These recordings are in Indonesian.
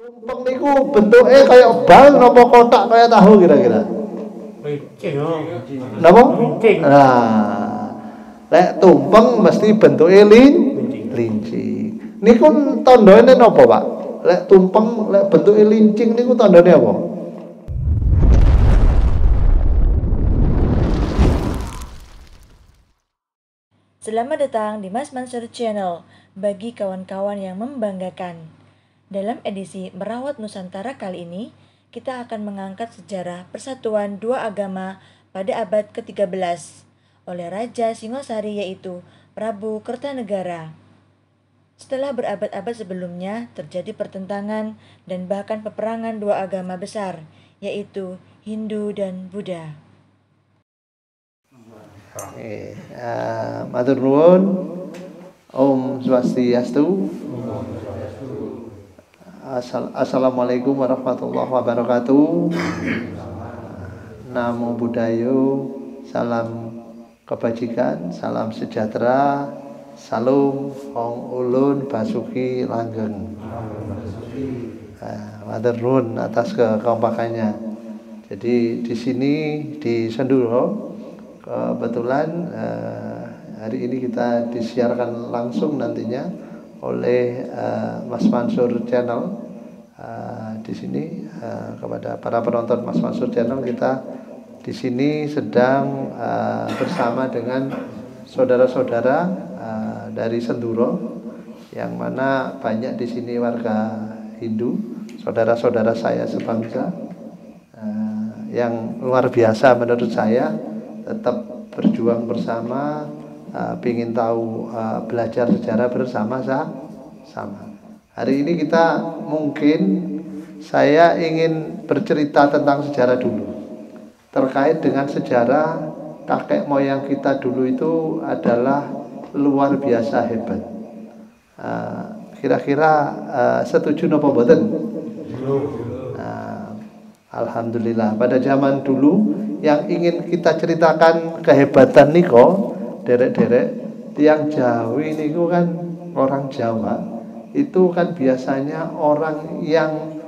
Tumpeng niku bentuknya kayak bal napa kotak kayak tahu kira-kira? Rincing. Napa? Rincing. Nah, lek tumpeng mesti bentuknya lincing. Niku tandane napa, Pak? Lek tumpeng lek bentuknya lincing niku tandane apa? Selamat datang di Mas Mansur Channel bagi kawan-kawan yang membanggakan. Dalam edisi Merawat Nusantara kali ini, kita akan mengangkat sejarah persatuan dua agama pada abad ke-13 oleh Raja Singosari yaitu Prabu Kertanegara. Setelah berabad-abad sebelumnya terjadi pertentangan dan bahkan peperangan dua agama besar yaitu Hindu dan Buddha. Matur nuwun. Om Swastiastu. Assalamualaikum warahmatullahi wabarakatuh. Namo Buddhaya. Salam kebajikan, salam sejahtera. Salam Hong Ulun Basuki Langgeng. Matur nuwun atas kekompakannya. Jadi di sini di Senduro kebetulan hari ini kita disiarkan langsung nantinya oleh Mas Mansur Channel. Di sini kepada para penonton Mas Mansur Channel, kita di sini sedang bersama dengan saudara-saudara dari Senduro, yang mana banyak di sini warga Hindu, saudara-saudara saya sebangsa, yang luar biasa menurut saya, tetap berjuang bersama, ingin tahu, belajar sejarah bersama-sama. Hari ini kita saya ingin bercerita tentang sejarah dulu, terkait dengan sejarah kakek moyang kita dulu itu adalah luar biasa hebat. Kira-kira setuju napa mboten? Alhamdulillah, pada zaman dulu yang ingin kita ceritakan kehebatan niko, derek-derek tiang Jawi niku kan, orang Jawa itu kan biasanya orang yang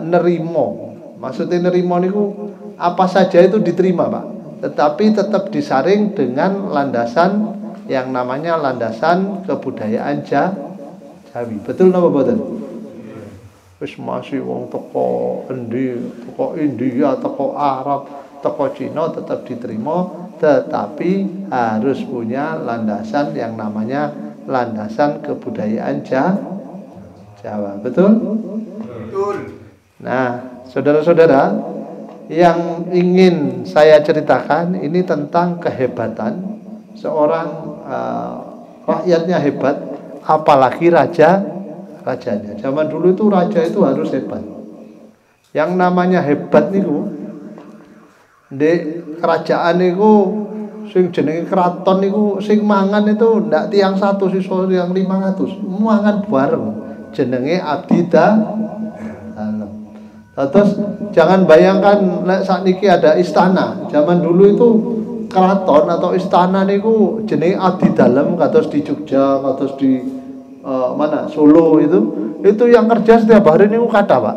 nerimo. Maksudnya nerimo niku apa saja itu diterima, Pak, tetapi tetap disaring dengan landasan yang namanya landasan kebudayaan Jawi. Betul napa mboten? Wis masih wong teko India, teko Arab, toko Cina tetap diterima, tetapi harus punya landasan yang namanya landasan kebudayaan Jawa. Betul? Betul. Nah, saudara-saudara, yang ingin saya ceritakan ini tentang kehebatan seorang rakyatnya hebat, apalagi rajanya. Zaman dulu itu raja itu harus hebat. Yang namanya hebat niku di kerajaan niku sing jenenge keraton niku sing mangan itu ndak tiang 1 sisa yang 500 mangan bareng, jenenge abdi dalam. Terus jangan bayangkan lek sakniki ada istana. Zaman dulu itu keraton atau istana niku jenenge abdi dalam, kados di Jogja, kados di Solo itu yang kerja setiap hari niku kata, Pak.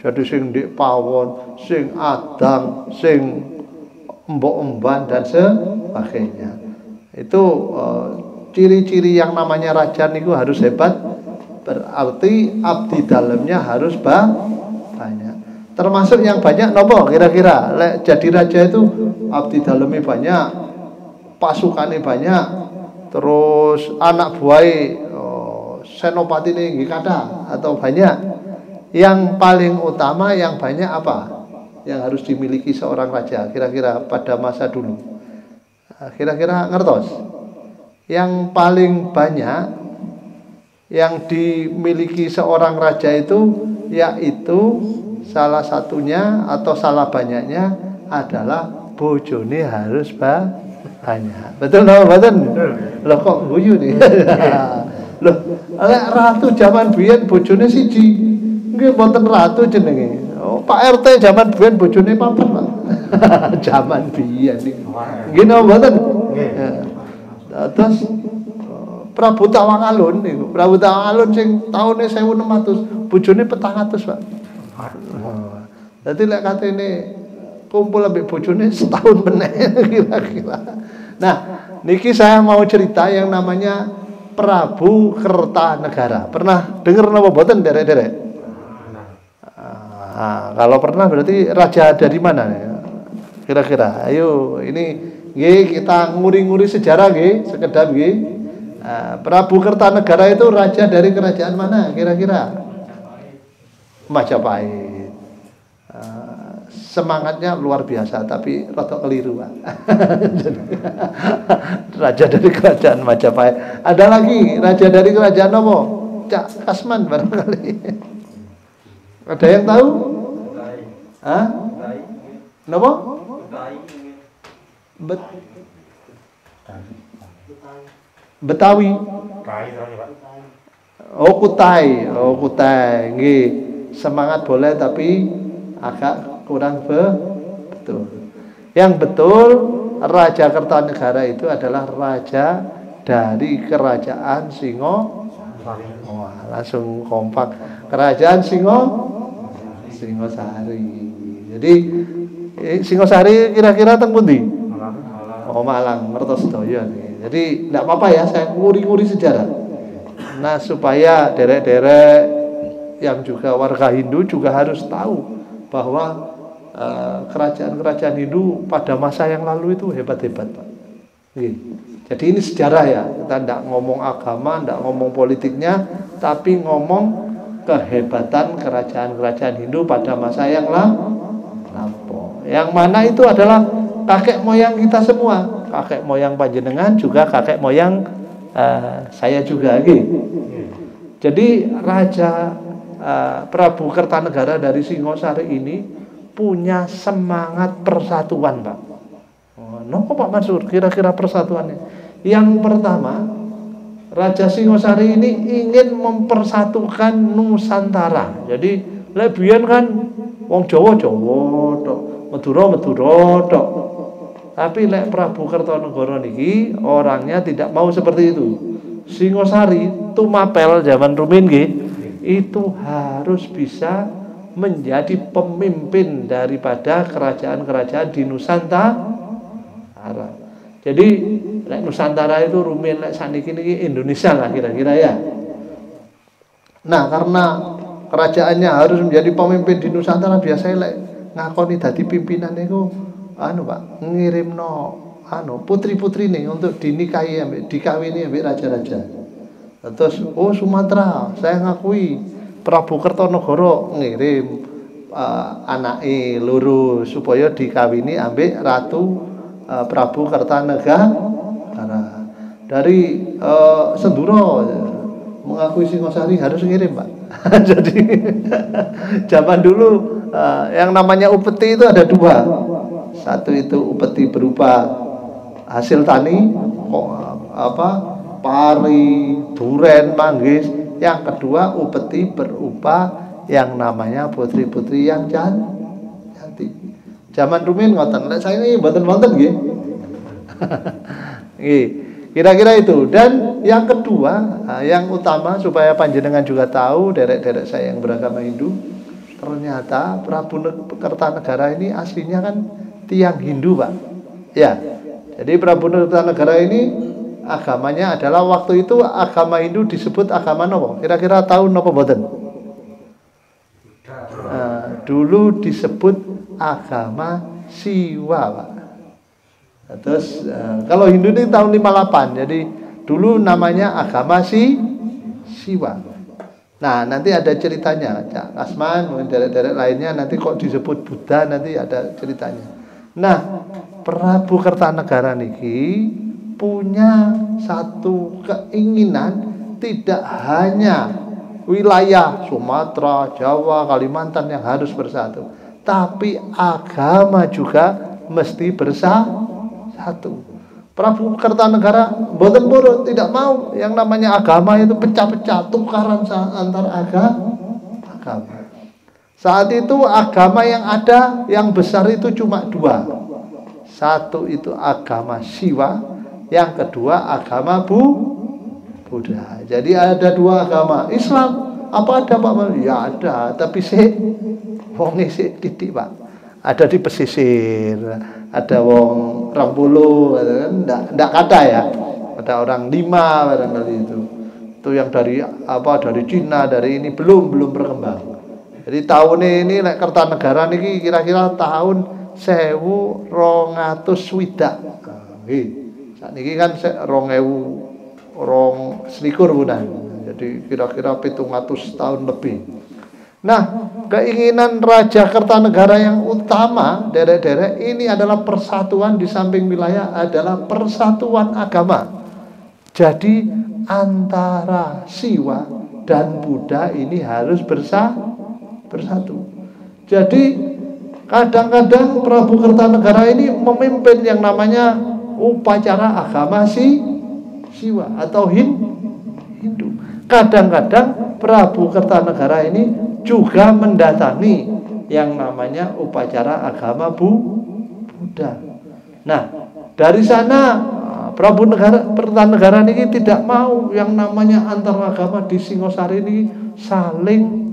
Jadi sing di pawon, sing adang, sing embok-emban dan sebagainya. Itu ciri-ciri yang namanya raja niku harus hebat, berarti abdi dalamnya harus banyak. Termasuk yang banyak nopo kira-kira lek jadi raja itu abdi dalamnya banyak, pasukannya banyak, terus anak buahnya senopati ini kata atau banyak. Yang paling utama yang banyak apa yang harus dimiliki seorang raja kira-kira pada masa dulu? Kira-kira ngertos? Yang paling banyak yang dimiliki seorang raja itu yaitu salah satunya atau salah banyaknya adalah bojone harus banyak. Betul napa mboten? Loh kok guyu nih? Loh, lek ratu zaman biyen bojone siji. Nggih mboten ratu jenenge. Oh, Pak RT zaman biyen bojone papat, Pak. Zaman biyen niku. Nggih napa mboten? Nggih. Terus Prabu Tawangalun niku. Prabu Tawangalun sing taune 1600, bojone 400, Pak. Dadi lek katene kumpul ambek bojone setahun meneh kira-kira. Nah, niki saya mau cerita yang namanya Prabu Kertanegara. Pernah dengar napa boten derek-derek? Kalau pernah berarti raja dari mana ya? Kira-kira. Ayo, ini nggih kita nguri-nguri sejarah nggih, sekedap nggih. Prabu Kertanegara itu raja dari kerajaan mana kira-kira? Majapahit. Semangatnya luar biasa tapi rada keliru, Pak. Raja dari kerajaan Majapahit. Ada lagi raja dari kerajaan apa? Cak Kasman barangkali. Ada yang tahu? Hah? Napa? Betawi. Oh, Kutai. Oh, Kutai. Nggih. Semangat boleh tapi agak kurang betul. Yang betul Raja Kertanegara itu adalah raja dari kerajaan Wah, langsung kompak. Kerajaan Singosari. Jadi Singosari kira-kira teng pundi? Oh, Malang, Mertosedaya. Jadi enggak apa-apa ya saya nguri-nguri sejarah. Nah, supaya derek-derek yang juga warga Hindu juga harus tahu bahwa kerajaan-kerajaan Hindu pada masa yang lalu itu hebat-hebat, Pak. Jadi ini sejarah ya. Kita tidak ngomong agama, tidak ngomong politiknya, tapi ngomong kehebatan kerajaan-kerajaan Hindu pada masa yang lampau. Yang mana itu adalah kakek moyang kita semua. Kakek moyang panjenengan juga kakek moyang saya juga. Jadi Raja Prabu Kertanegara dari Singosari ini punya semangat persatuan, Pak. Nopo Pak Mansur kira-kira persatuannya? Yang pertama, Raja Singosari ini ingin mempersatukan Nusantara. Jadi lebihan kan wong Jawa tok, Madura tok. Tapi lek Prabu Kertanegara niki orangnya tidak mau seperti itu. Singosari tumapel zaman rumin nggih, itu harus bisa menjadi pemimpin daripada kerajaan-kerajaan di Nusantara. Jadi lek Nusantara itu rumin lek saniki niki Indonesia lah kira-kira ya. Nah, karena kerajaannya harus menjadi pemimpin di Nusantara, biasanya lek ngakoni dadi pimpinan niku Pak, ngirimno putri-putri nih untuk dinikahi dikawini ambek raja-raja. Terus Sumatera, saya ngakui Prabu Kertanegara ngirim anake loro supaya dikawini ambek Ratu Prabu Kertanegara. Dari Senduro mengakui Singosari harus ngirim, Pak. Jadi zaman dulu yang namanya upeti itu ada dua. Satu itu upeti berupa hasil tani, pari, duren, manggis. Yang kedua upeti berupa yang namanya putri-putri yang cantik. Zaman rumin ngoten, lek saya ini mboten-mboten nggih. Kira-kira itu. Dan yang kedua, yang utama supaya panjenengan juga tahu, derek-derek saya yang beragama Hindu, ternyata Prabu Kertanegara ini aslinya kan tiang Hindu, Pak. Ya. Jadi Prabu Kertanegara ini agamanya adalah waktu itu agama Hindu disebut agama nopo? Kira-kira tahu nopo boten? Dulu disebut agama Siwa, Pak. Terus kalau Hindu ini tahun 58. Jadi dulu namanya agama Siwa. Nah, nanti ada ceritanya, Cak Kasman, mungkin derek-derek lainnya nanti kok disebut Buddha, nanti ada ceritanya. Nah, Prabu Kertanegara niki punya satu keinginan, tidak hanya wilayah Sumatera, Jawa, Kalimantan yang harus bersatu, tapi agama juga mesti bersatu. Prabu Kertanegara mboten purun, tidak mau yang namanya agama itu pecah-pecah, tukaran antara agama. Saat itu agama yang ada yang besar itu cuma dua. Satu itu agama Siwa, yang kedua agama Buddha. Jadi ada dua agama. Islam apa ada Pak? Ya ada, tapi wong sik titik Pak. Ada di pesisir, ada wong 20, ndak kata ya. Ada orang 5 barangkali itu. Itu yang dari Cina, dari ini belum berkembang. Jadi tahun ini lek Kertanegara niki kira-kira tahun 1200 swidak. Nggih. Sakniki kan 2021 bulan. Jadi kira-kira 700 tahun lebih. Nah, keinginan Raja Kertanegara yang utama, derek-derek, ini adalah persatuan di samping wilayah adalah persatuan agama. Jadi antara Siwa dan Buddha ini harus bersatu. Jadi kadang-kadang Prabu Kertanegara ini memimpin yang namanya upacara agama Siwa atau Hindu. Kadang-kadang Prabu Kertanegara ini juga mendatangi yang namanya upacara agama Buddha. Nah, dari sana Prabu Kertanegara ini tidak mau yang namanya antar agama di Singosari ini saling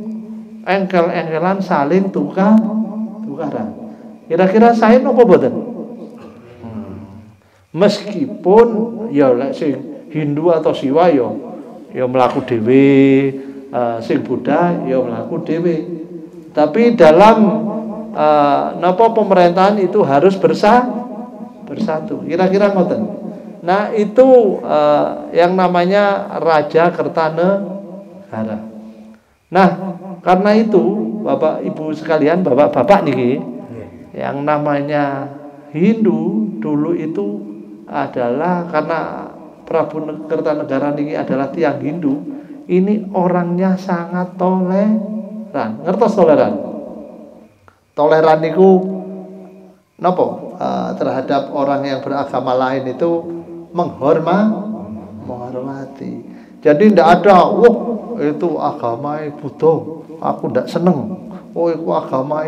engkel-engkelan, saling tukaran. Kira-kira saya nopo boten? Meskipun ya sing Hindu atau Siwa ya mlaku dhewe, sing Buddha ya mlaku dhewe. Tapi dalam pemerintahan itu harus bersatu. Kira-kira ngoten. Nah, itu yang namanya Raja Kertanegara. Nah, karena itu Bapak Ibu sekalian, Bapak-bapak niki, yang namanya Hindu dulu itu adalah karena Prabu Kertanegara niki adalah tiang Hindu, ini orangnya sangat toleran. Ngertos toleran? Toleran niku napa? Terhadap orang yang beragama lain itu menghormati. Jadi tidak ada, itu agama Buddha, aku tidak seneng. Itu agama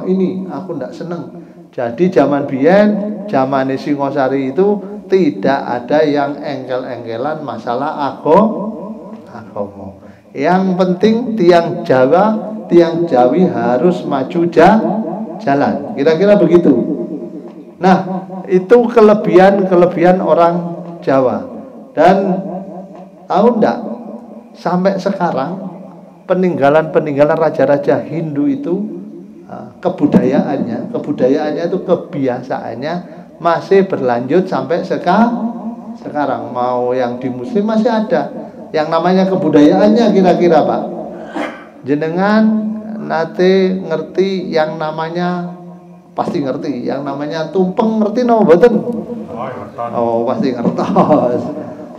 ini, aku tidak seneng. Jadi zaman biyen, zaman Singosari itu tidak ada yang engkel-engkelan masalah agama. Yang penting tiang Jawi harus maju jalan. Kira-kira begitu. Nah, itu kelebihan orang Jawa. Dan tahu enggak, sampai sekarang peninggalan raja-raja Hindu itu kebudayaannya itu kebiasaannya masih berlanjut sampai sekarang. Mau yang di Muslim masih ada yang namanya kebudayaannya. Kira-kira Pak, jenengan nate ngerti yang namanya, pasti ngerti yang namanya tumpeng, ngerti no mboten? Oh, pasti ngertos.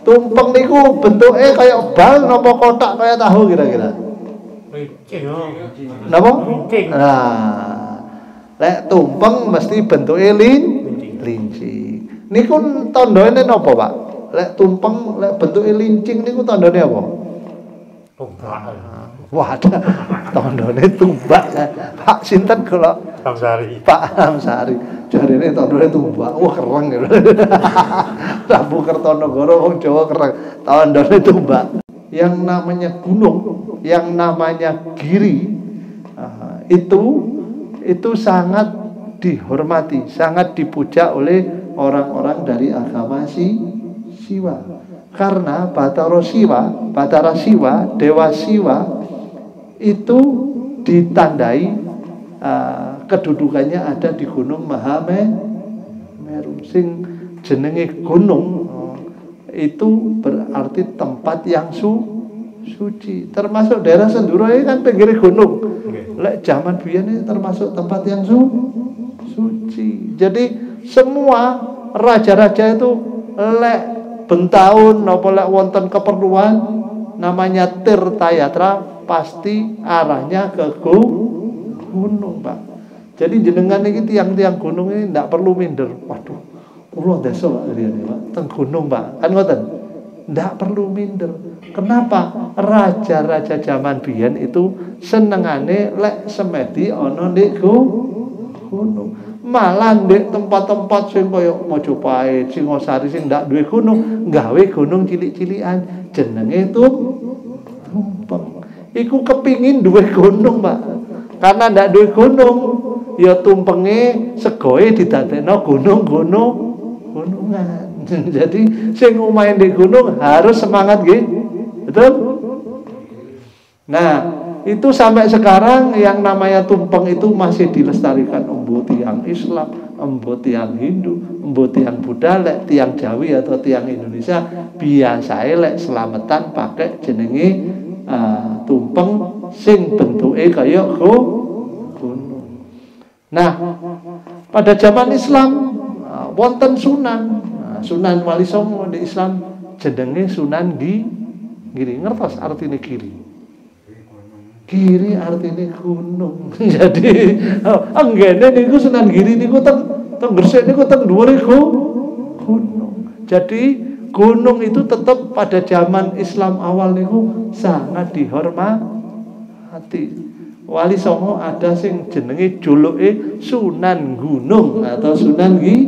Tumpeng niku bentuknya kayak bal napa kotak kayak tahu kira-kira? Napa? Nah, lek tumpeng mesti bentuknya linci. Niku tandane napa, Pak? Lek tumpeng lek bentuknya lincing niku tandane apa? Wah, ada tandane tumbak. Pak sinten kula? Hamsari. Pak Hamsari. Jarine tandane tumbak. Wah, kereng gitu. Prabu Kertanegara wong Jawa kereng. Tandane tumbak. Yang namanya gunung, yang namanya giri, itu sangat dihormati, sangat dipuja oleh orang-orang dari agama Siwa. Karena Batara Siwa, Dewa Siwa itu ditandai kedudukannya ada di Gunung Mahameru. Sing jenenge gunung itu berarti tempat yang suci. Termasuk daerah Senduro ini kan pinggir gunung. Lek zaman biyen ini termasuk tempat yang suci. Jadi semua raja-raja itu lek bentahun napa lek wonten keperluan namanya Tirtayatra pasti arahnya ke gunung, Pak. Jadi jenengan iki tiang-tiang gunung ini ndak perlu minder. Waduh, kula desa Pak riyane, Pak, teng gunung, Pak. Kan ngoten. Ndak perlu minder. Kenapa? Raja-raja zaman biyen itu senengane lek semedi ana ndek gunung. Malah di tempat-tempat sing kaya Mojopahit, Singosari sing ndak duwe gunung, gawe gunung cilik-cilikan jenenge tumpeng. Iku kepingin duwe gunung, Pak. Karena ndak duwe gunung, ya tumpenge segoe didadekno gunungan. Jadi sing omahe di gunung harus semangat nggih. Betul? Nah, itu sampai sekarang yang namanya tumpeng itu masih dilestarikan embo tiang Islam, embo tiang Hindu, embo tiang Buddha, lek tiang Jawi atau tiang Indonesia biasa lek selamatan pakai jenenge tumpeng sing bentuke kaya gunung. Nah, pada zaman Islam wonten Sunan. Sunan Wali Songo di Islam jenenge Sunan Giri. Ngertos artine Giri? Giri artinya gunung. Jadi anggene niku Sunan Giri niku teng Gresik niku teng dhuwure gunung. Jadi gunung itu tetap pada zaman Islam awal niku sangat dihormati. Wali Songo ada sing jenenge juluke Sunan Gunung atau Sunan Giri.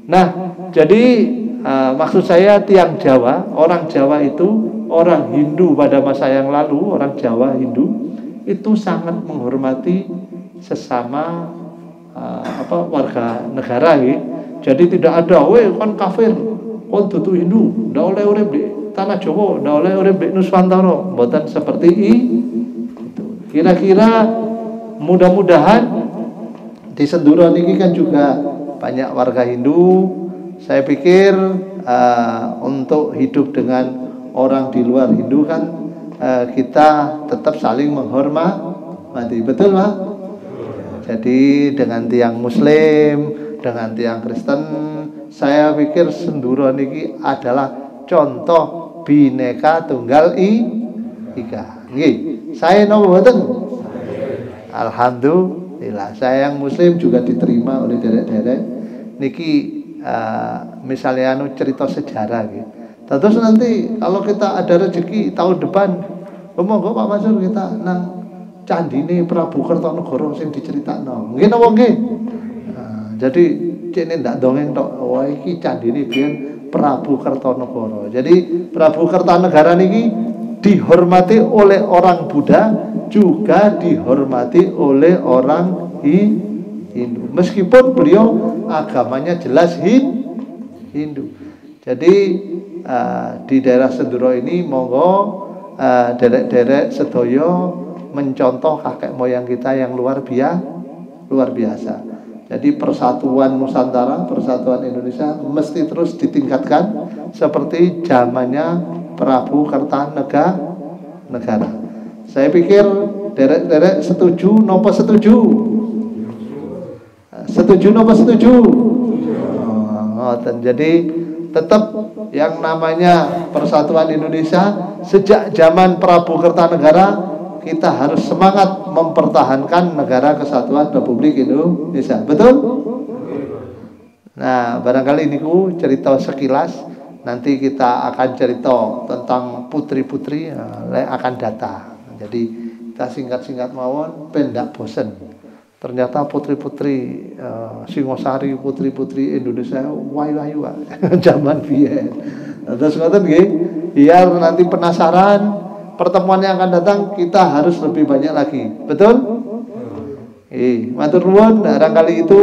Nah, jadi maksud saya tiang Jawa, orang Jawa itu, orang Hindu pada masa yang lalu, orang Jawa Hindu itu sangat menghormati sesama warga negara gitu. Jadi tidak ada kon kafir, kon dudu Hindu, ndak oleh urip di tanah Jawa, ndak oleh urip di Nusantara, mboten seperti itu. Kira-kira mudah-mudahan di Senduro niki kan juga banyak warga Hindu. Saya pikir untuk hidup dengan orang di luar Hindu kan kita tetap saling menghormati, betul Pak? Jadi dengan tiang Muslim, dengan tiang Kristen, saya pikir Senduro niki adalah contoh Bhinneka Tunggal Ika. Nggih, saya nopo mboten? Alhamdulillah, saya yang Muslim juga diterima oleh derek-derek. Niki misalnya cerita sejarah gitu. Terus nanti kalau kita ada rezeki tahun depan, monggo Pak Mansur kita nang candine Prabu Kertanegara sing diceritakno. Nggih napa nggih? Jadi cene ndak dongeng tok. Wah iki candine biyen Prabu Kertanegara. Jadi Prabu Kertanegara niki dihormati oleh orang Buddha, juga dihormati oleh orang Hindu. Meskipun beliau agamanya jelas Hindu. Jadi di daerah Senduro ini monggo derek-derek sedoyo mencontoh kakek moyang kita yang luar biasa. Jadi persatuan Nusantara, persatuan Indonesia mesti terus ditingkatkan seperti zamannya Prabu Kertanegara. Saya pikir derek-derek setuju nopo setuju? Setuju nopo setuju? Jadi tetap yang namanya persatuan Indonesia sejak zaman Prabu Kertanegara kita harus semangat mempertahankan negara kesatuan Republik Indonesia. Betul? Nah, barangkali ini cerita sekilas. Nanti kita akan cerita tentang putri-putri akan datang. Jadi kita singkat-singkat mawon pendak bosen. Ternyata putri-putri Singosari, putri-putri Indonesia wayu-wayu zaman biyen. Terus ngoten nggih, biar nanti penasaran pertemuan yang akan datang kita harus lebih banyak lagi. Betul? Matur nuwun, barangkali itu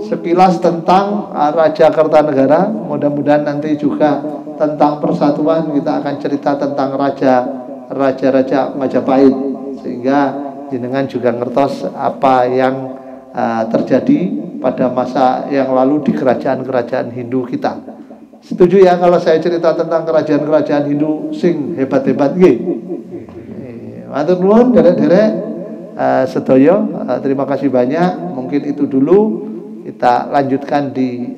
sekilas tentang Raja Kertanegara. Mudah-mudahan nanti juga tentang persatuan kita akan cerita tentang raja-raja Majapahit, sehingga jenengan juga ngertos apa yang terjadi pada masa yang lalu di kerajaan-kerajaan Hindu kita. Setuju ya kalau saya cerita tentang kerajaan-kerajaan Hindu sing hebat-hebat nggih? Matur nuwun derek-derek sedaya, terima kasih banyak. Mungkin itu dulu, kita lanjutkan di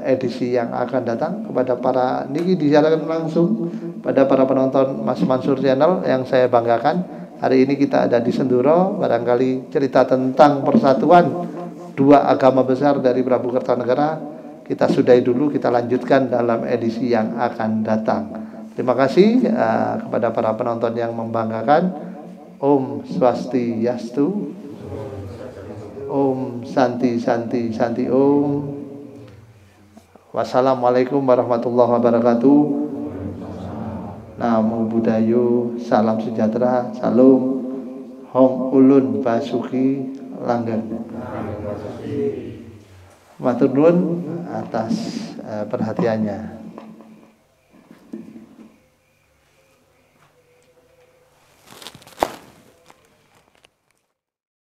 edisi yang akan datang. Kepada para niki disiarkan langsung pada para penonton Mas Mansur Channel yang saya banggakan. Hari ini kita ada di Senduro, barangkali cerita tentang persatuan dua agama besar dari Prabu Kertanegara kita sudahi dulu, kita lanjutkan dalam edisi yang akan datang. Terima kasih kepada para penonton yang membanggakan. Om Swastiastu, Om Santi Om. Wassalamualaikum warahmatullahi wabarakatuh. Namo Buddhayo, salam sejahtera, salam. Hong Ulun Basuki Langgeng. Matur nuwun atas perhatiannya.